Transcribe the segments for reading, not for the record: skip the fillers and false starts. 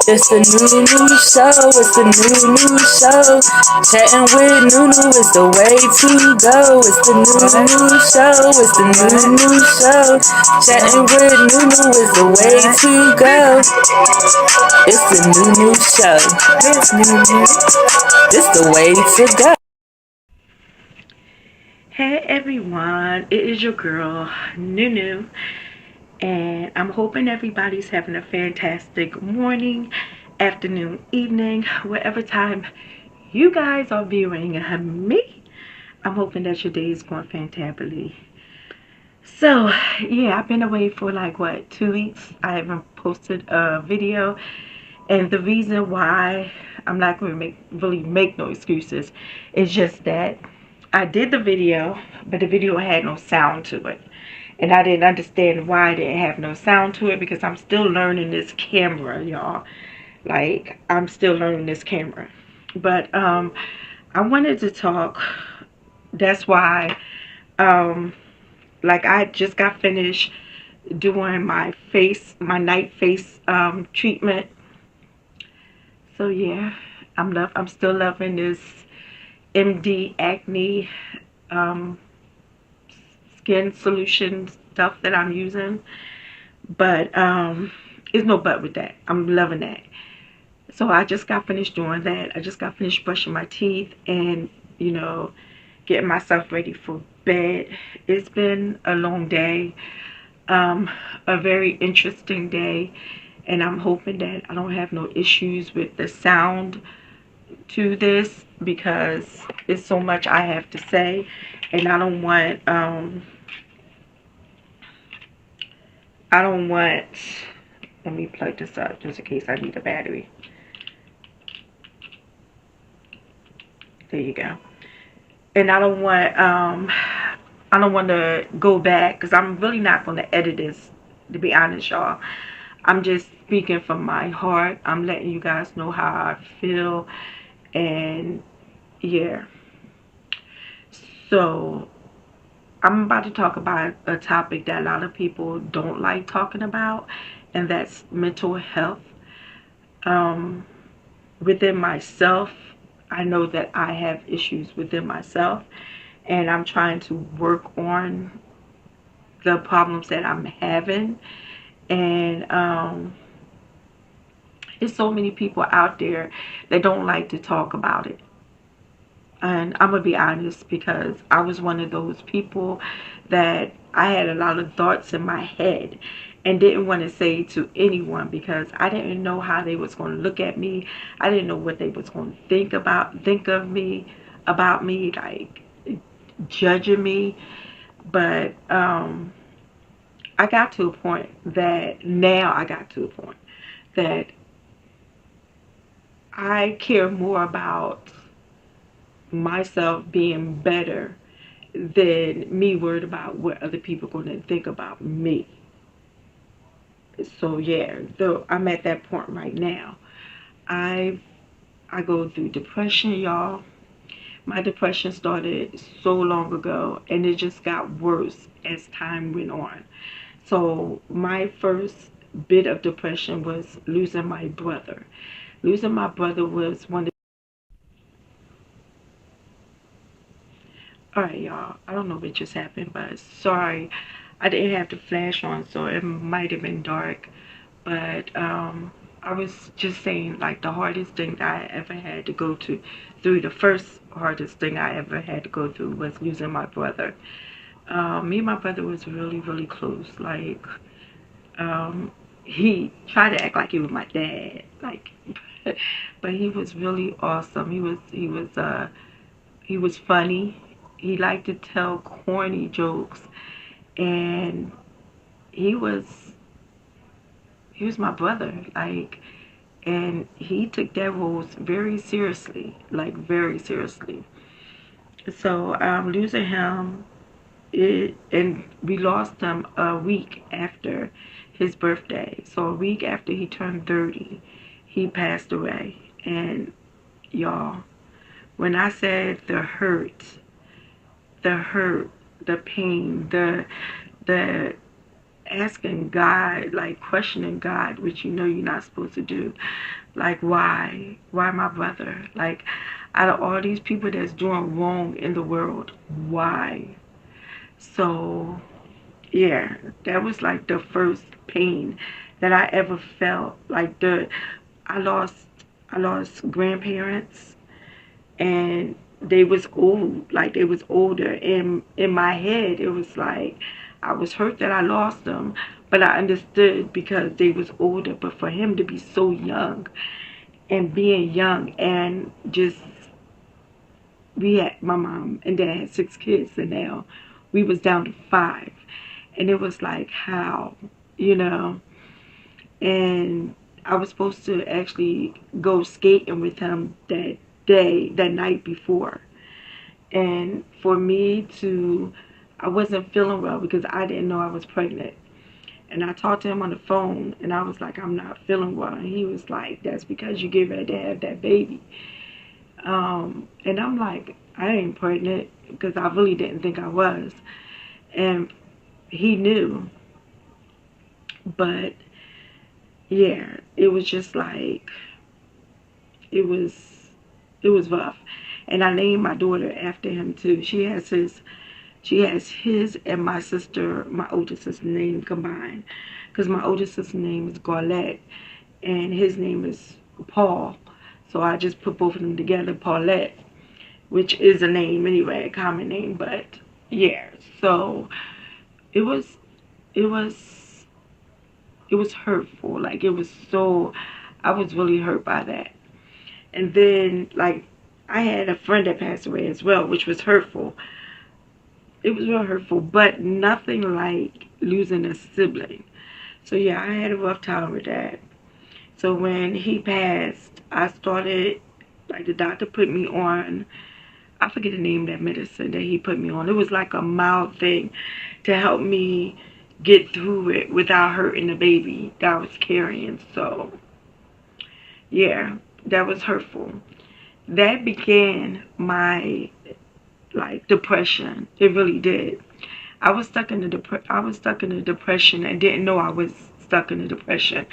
It's the new show. It's the new show. Chatting with Nunu is the way to go. It's the new show. It's the new show. Chatting with Nunu is the way to go. It's the new show. It's the way to go. Hey everyone, it is your girl Nunu, and I'm hoping everybody's having a fantastic morning, afternoon, evening, whatever time you guys are viewing me. I'm hoping that your day is going fantably. So, yeah, I've been away for like what, 2 weeks. I haven't posted a video, and the reason why I'm not going to really make no excuses is just that I did the video, but the video had no sound to it. And I didn't understand why I didn't have no sound to it, because I'm still learning this camera, y'all. Like, I'm still learning this camera. But I wanted to talk. That's why like I just got finished doing my night face treatment. So yeah, I'm still loving this MD acne um, skin solution stuff that I'm using. But there's no but with that. I'm loving that. So I just got finished doing that. I just got finished brushing my teeth and, getting myself ready for bed. It's been a long day, a very interesting day, and I'm hoping that I don't have no issues with the sound to this, because it's so much I have to say, and I don't want, let me plug this up just in case I need a battery. There you go. And I don't want to go back, because I'm really not going to edit this, to be honest, y'all. I'm just speaking from my heart. I'm letting you guys know how I feel, and yeah. So I'm about to talk about a topic that a lot of people don't like talking about, and that's mental health. Um, Within myself, I know that I have issues within myself, and I'm trying to work on the problems that I'm having. And there's so many people out there that don't like to talk about it. And I'm gonna be honest, because I was one of those people that I had a lot of thoughts in my head and didn't want to say to anyone, because I didn't know how they was going to look at me. I didn't know what they was going to think of me, about me, like judging me. But I got to a point that I care more about myself being better than me worried about what other people are going to think about me. So yeah, though I'm at that point right now. I I go through depression, y'all. My depression started so long ago, and it just got worse as time went on. So my first bit of depression was losing my brother. Losing my brother was one of. Alright, y'all. I don't know what just happened, but sorry. I didn't have the flash on, so it might have been dark. But I was just saying, like, the hardest thing that I ever had to go through, the first hardest thing I ever had to go through was losing my brother. Me and my brother was really, really close. Like, he tried to act like he was my dad, like, but he was really awesome. He was funny. He liked to tell corny jokes, and he was he was my brother, like, and he took that role very seriously, like very seriously. So losing him, and we lost him a week after his birthday. So a week after he turned 30, he passed away. And y'all, when I said the hurt, the pain, the asking God, like questioning God, which you know you're not supposed to do. Like, why? Why my brother? Like, out of all these people that's doing wrong in the world, why? So, yeah, that was like the first pain that I ever felt. Like I lost, I lost grandparents, and they was old, like they was older. And in my head, it was like I was hurt that I lost them, but I understood because they was older. But for him to be so young and being young and just, we had, my mom and dad had 6 kids, and now we was down to 5, and it was like, how, you know. And I was supposed to actually go skating with him that night before. And for me to, I wasn't feeling well because I didn't know I was pregnant. And I talked to him on the phone, and I was like, I'm not feeling well. And he was like, that's because you get ready to have that baby. And I'm like, I ain't pregnant, because I really didn't think I was. And he knew. But yeah, it was just like, it was it was rough. And I named my daughter after him too. She has his and my sister, my older sister name combined, because my older sister's name is Garlette and his name is Paul. So I just put both of them together, Paulette, which is a name anyway, a common name. But yeah, so it was it was it was hurtful. Like, it was so, I was really hurt by that. And then, like, I had a friend that passed away as well, which was hurtful. It was real hurtful, but nothing like losing a sibling. So yeah, I had a rough time with that. So when he passed, I started, like, the doctor put me on, I forget the name of that medicine that he put me on. It was like a mild thing to help me get through it without hurting the baby that I was carrying. So yeah, that was hurtful. That began my, like, depression. It really did. I was stuck in a depression and didn't know I was stuck in a depression.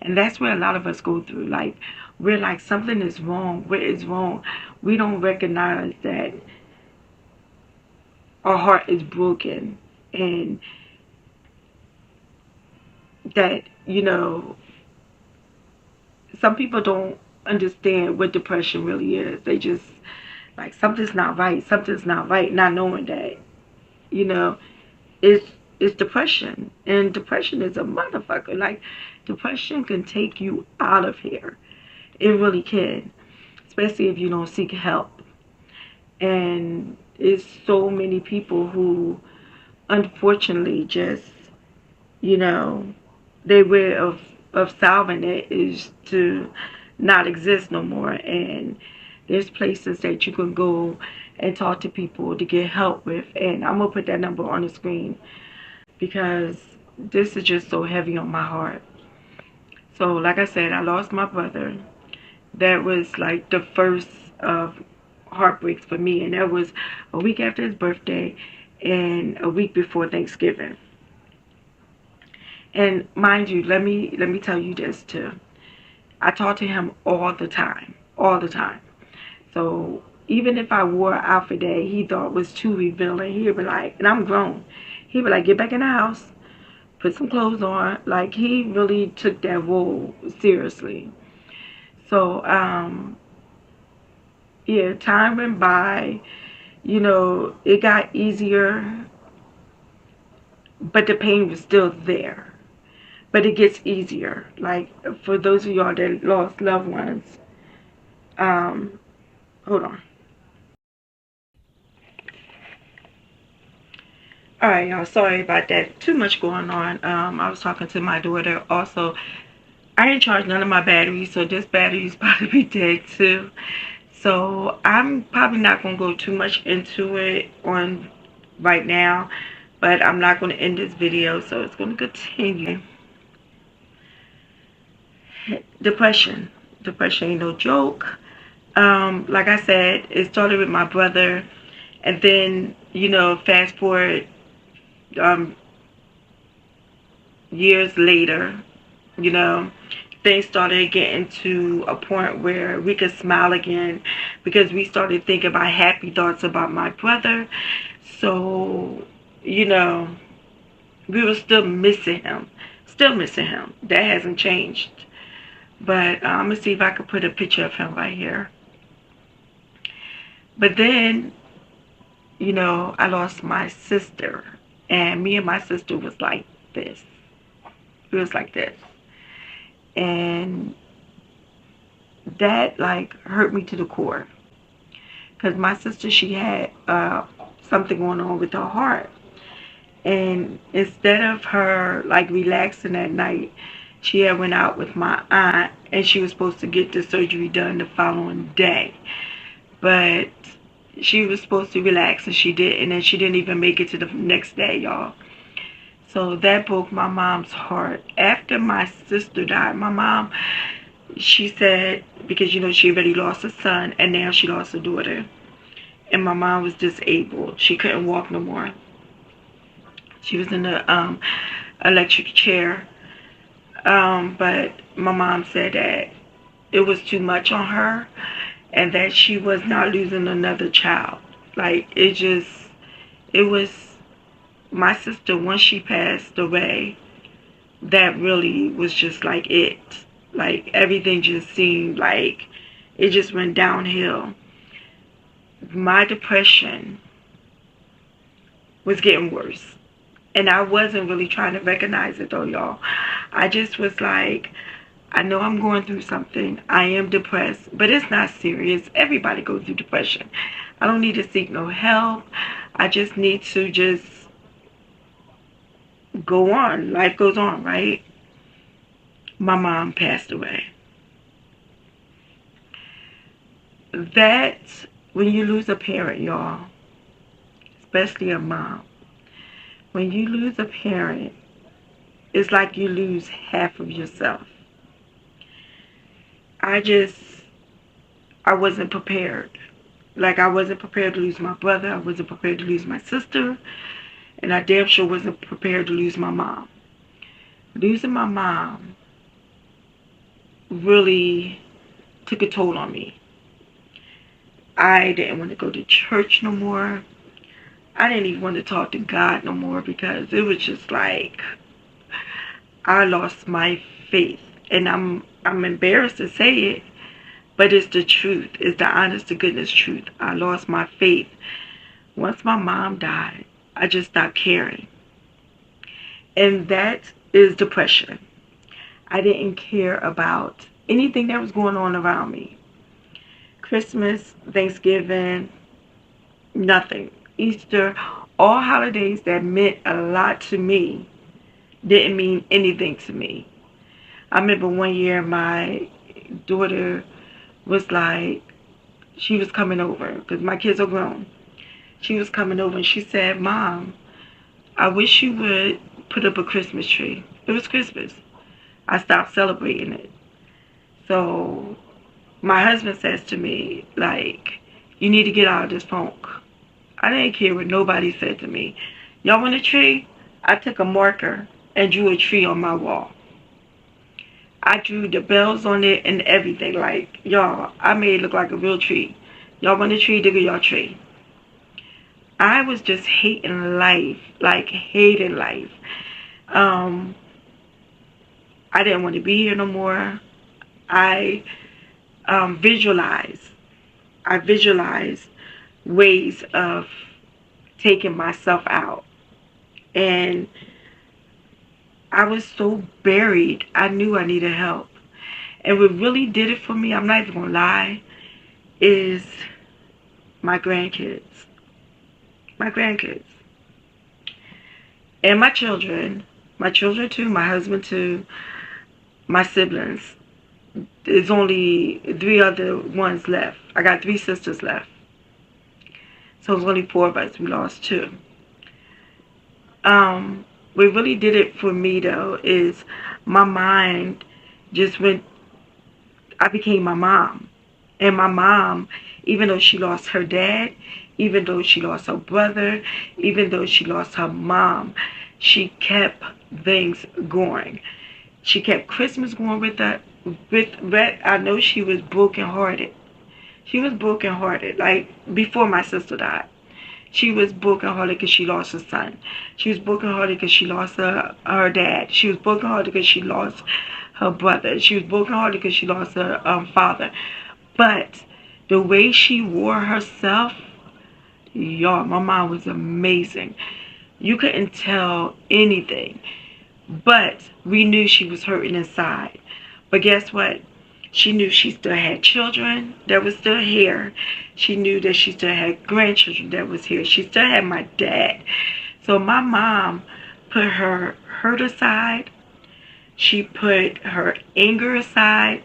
And that's where a lot of us go through. Like, we're like, something is wrong. What is wrong? We don't recognize that our heart is broken, and that, some people don't understand what depression really is. They just, like, something's not right, not knowing that, you know, it's depression. And depression is a motherfucker. Like, depression can take you out of here. It really can, especially if you don't seek help. And it's so many people who unfortunately just, you know, their way of solving it is to not exist no more. And there's places that you can go and talk to people to get help with. And I'm going to put that number on the screen, because this is just so heavy on my heart. So, like I said, I lost my brother. That was like the first of heartbreaks for me. And that was a week after his birthday and a week before Thanksgiving. And mind you, let me tell you this too. I talk to him all the time, all the time. So even if I wore an outfit that he thought was too revealing, he'd be like, and I'm grown, he'd be like, get back in the house, put some clothes on. Like, he really took that role seriously. So yeah, time went by. It got easier, but the pain was still there. But it gets easier. Like, for those of y'all that lost loved ones, hold on. Alright, y'all, sorry about that. Too much going on. I was talking to my daughter. Also, I didn't charge none of my batteries, so this battery is probably dead too. So I'm probably not going to go too much into it on right now, but I'm not going to end this video, so it's going to continue. Depression ain't no joke. Like I said, it started with my brother, and then, fast forward, years later, you know, things started getting to a point where we could smile again because we started thinking about happy thoughts about my brother. So, you know, we were still missing him. Still missing him. That hasn't changed. But I'm going to see if I can put a picture of him right here. But then, you know, I lost my sister. And me and my sister was like this. It was like this. And that, like, hurt me to the core. Because my sister, she had something going on with her heart. And instead of her, like, relaxing that night, she had went out with my aunt. And she was supposed to get the surgery done the following day. But she was supposed to relax, and she did. And then she didn't even make it to the next day, y'all. So that broke my mom's heart. After my sister died, my mom, she said, because, you know, she already lost a son, and now she lost a daughter. And my mom was disabled. She couldn't walk no more. She was in the electric chair. But my mom said that it was too much on her, and that she was not losing another child. Like, it was, my sister, once she passed away, that really was just like it. Like, everything just seemed like it just went downhill. My depression was getting worse. And I wasn't really trying to recognize it though, y'all. I just was like, I know I'm going through something. I am depressed, but it's not serious. Everybody goes through depression. I don't need to seek no help. I just need to just go on. Life goes on, right? My mom passed away. That, when you lose a parent, y'all, especially a mom, when you lose a parent, it's like you lose half of yourself. I wasn't prepared. Like, I wasn't prepared to lose my brother. I wasn't prepared to lose my sister. And I damn sure wasn't prepared to lose my mom. Losing my mom really took a toll on me. I didn't want to go to church no more. I didn't even want to talk to God no more, because it was just like I lost my faith. And I'm embarrassed to say it, but it's the truth. It's the honest to goodness truth. I lost my faith. Once my mom died, I just stopped caring. And that is depression. I didn't care about anything that was going on around me. Christmas, Thanksgiving, nothing. Easter, all holidays that meant a lot to me didn't mean anything to me. I remember one year my daughter was like, she was coming over, because my kids are grown. She was coming over and she said, Mom, I wish you would put up a Christmas tree. It was Christmas. I stopped celebrating it. So my husband says to me, like, you need to get out of this funk. I didn't care what nobody said to me. Y'all want a tree? I took a marker and drew a tree on my wall. I drew the bells on it and everything. Like, y'all, I made it look like a real tree. Y'all want a tree? Dig your tree. I was just hating life. Like, hating life. I didn't want to be here no more. I visualized ways of taking myself out. And I was so buried. I knew I needed help. And what really did it for me, I'm not even going to lie, is my grandkids. My grandkids. And my children. My children too, my husband too, my siblings. There's only 3 other ones left. I got 3 sisters left. So there's only 4 of us. We lost 2. What really did it for me though is my mind just went, I became my mom. And my mom, even though she lost her dad, even though she lost her brother, even though she lost her mom, she kept things going. She kept Christmas going with that. I know she was brokenhearted. She was brokenhearted, like before my sister died. She was brokenhearted because she lost her son. She was brokenhearted because she lost her dad. She was brokenhearted because she lost her brother. She was brokenhearted because she lost her father. But the way she wore herself, y'all, my mom was amazing. You couldn't tell anything. But we knew she was hurting inside. But guess what? She knew she still had children that was still here. She knew that she still had grandchildren that was here. She still had my dad. So my mom put her hurt aside. She put her anger aside.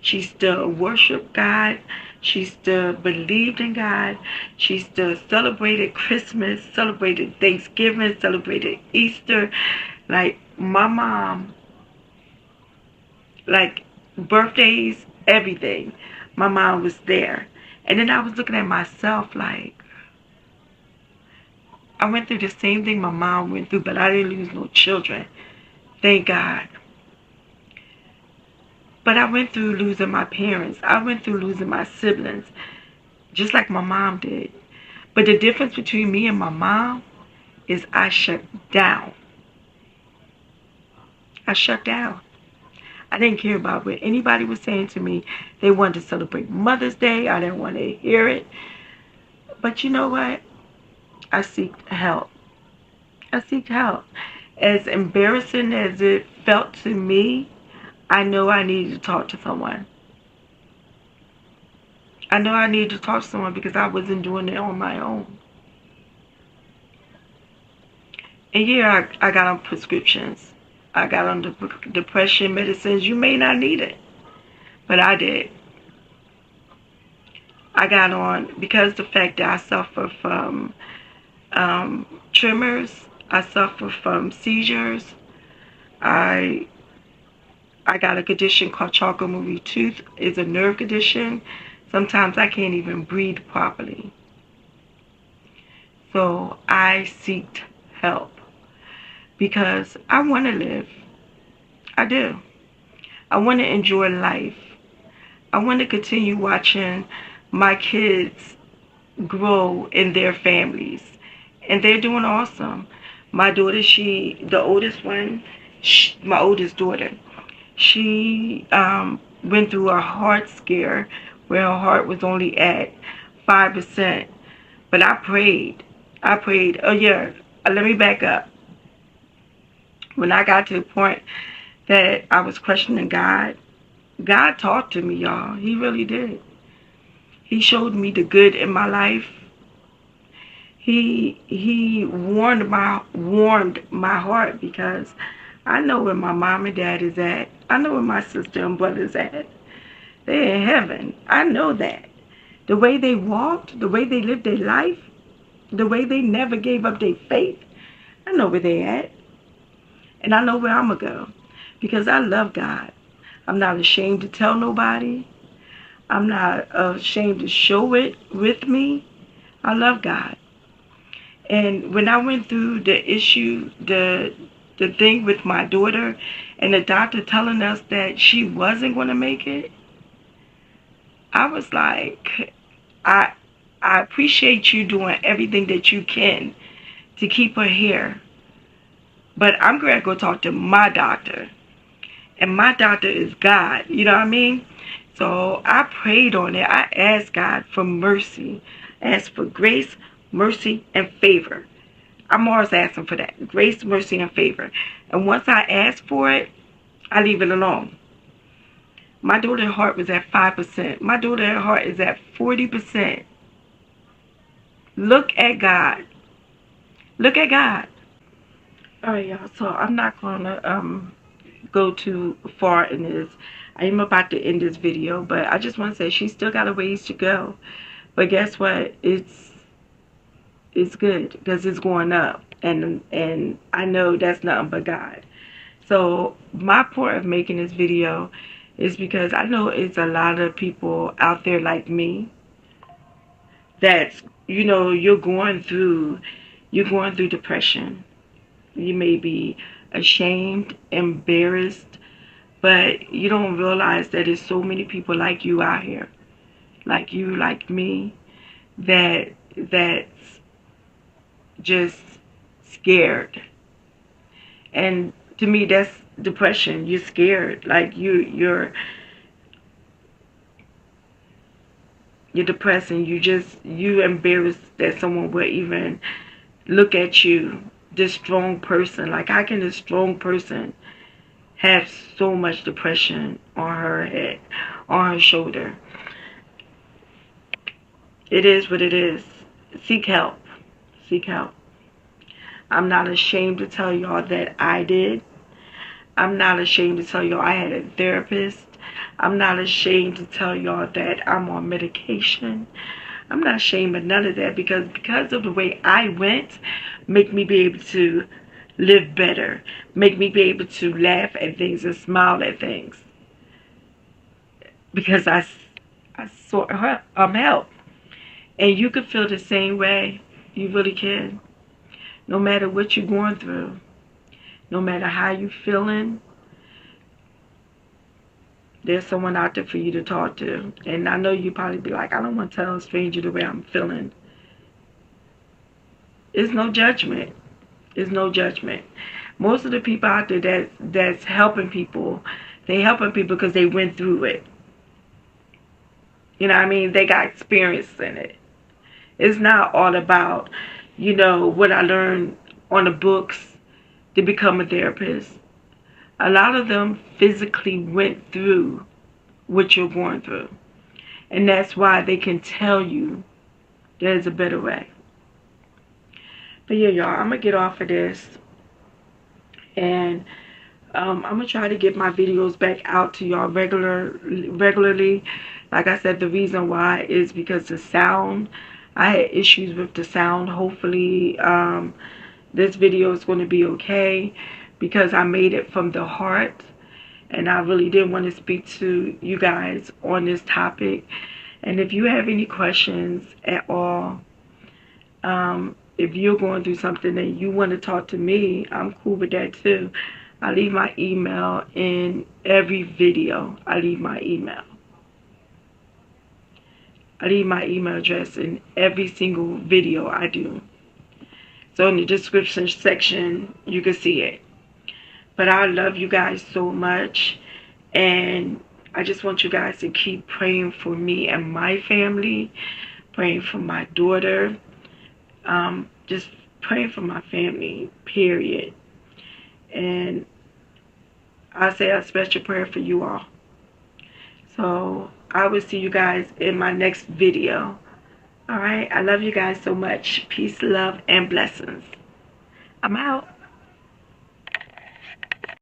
She still worshiped God. She still believed in God. She still celebrated Christmas, celebrated Thanksgiving, celebrated Easter. Like my mom, like birthdays, everything. My mom was there. And then I was looking at myself like, I went through the same thing my mom went through, but I didn't lose no children. Thank God. But I went through losing my parents. I went through losing my siblings, just like my mom did. But the difference between me and my mom is I shut down. I shut down. I didn't care about what anybody was saying to me. They wanted to celebrate Mother's Day. I didn't want to hear it. But you know what? I seeked help. I seeked help. As embarrassing as it felt to me, I know I needed to talk to someone. I know I needed to talk to someone because I wasn't doing it on my own. And yeah, I got on prescriptions. I got on the depression medicines. You may not need it, but I did. I got on because the fact that I suffer from tremors. I suffer from seizures. I got a condition called Charcot-Marie Tooth. It's a nerve condition. Sometimes I can't even breathe properly. So I seeked help because I want to live. I do. I want to enjoy life. I want to continue watching my kids grow in their families. And they're doing awesome. My daughter, the oldest one, my oldest daughter, she went through a heart scare where her heart was only at 5%. But I prayed. Oh yeah, let me back up. When I got to the point that I was questioning God, God talked to me, y'all. He really did. He showed me the good in my life. He warmed my heart because I know where my mom and dad is at. I know where my sister and brother's at. They're in heaven. I know that. The way they walked, the way they lived their life, the way they never gave up their faith, I know where they at. And I know where I'm going to go because I love God. I'm not ashamed to tell nobody. I'm not ashamed to show it with me. I love God. And when I went through the issue, the thing with my daughter and the doctor telling us that she wasn't going to make it, I was like, I appreciate you doing everything that you can to keep her here. But I'm going to go talk to my doctor. And my doctor is God. You know what I mean? So I prayed on it. I asked God for mercy. I asked for grace, mercy, and favor. I'm always asking for that. Grace, mercy, and favor. And once I ask for it, I leave it alone. My daughter's heart was at 5%. My daughter's heart is at 40%. Look at God. Look at God. Alright, y'all. So I'm not going to go too far in this. I am about to end this video, but I just want to say she's still got a ways to go. But guess what? It's good because it's going up, and I know that's nothing but God. So my point of making this video is because I know it's a lot of people out there like me that's, you're going through depression. You may be ashamed, embarrassed, but you don't realize that there's so many people like you out here, like you, like me, that's just scared. And to me, that's depression. You're scared. Like you're depressed, and you embarrassed that someone would even look at you, this strong person. Like, how can this strong person have so much depression on her head, on her shoulder? It is what it is. Seek help. Seek help. I'm not ashamed to tell y'all that I did. I'm not ashamed to tell y'all I had a therapist. I'm not ashamed to tell y'all that I'm on medication. I'm not ashamed of none of that, because of the way I went, make me be able to live better, make me be able to laugh at things and smile at things, because I sought help. And you can feel the same way. You really can. No matter what you're going through, no matter how you're feeling, there's someone out there for you to talk to. And I know you probably be like, I don't want to tell a stranger the way I'm feeling. It's no judgment. It's no judgment. Most of the people out there that's helping people, they helping people because they went through it. You know what I mean? They got experience in it. It's not all about, what I learned on the books to become a therapist. A lot of them physically went through what you're going through. And that's why they can tell you there's a better way. But yeah, y'all, I'm going to get off of this. And I'm going to try to get my videos back out to y'all regularly. Like I said, the reason why is because the sound. I had issues with the sound. Hopefully, this video is going to be okay, because I made it from the heart. And I really did want to speak to you guys on this topic. And if you have any questions at all, if you're going through something and you want to talk to me, I'm cool with that too. I leave my email in every video. I leave my email address in every single video I do. So in the description section, you can see it. But I love you guys so much. And I just want you guys to keep praying for me and my family. Praying for my daughter. Just praying for my family, period. And I say a special prayer for you all. So I will see you guys in my next video. Alright, I love you guys so much. Peace, love, and blessings. I'm out.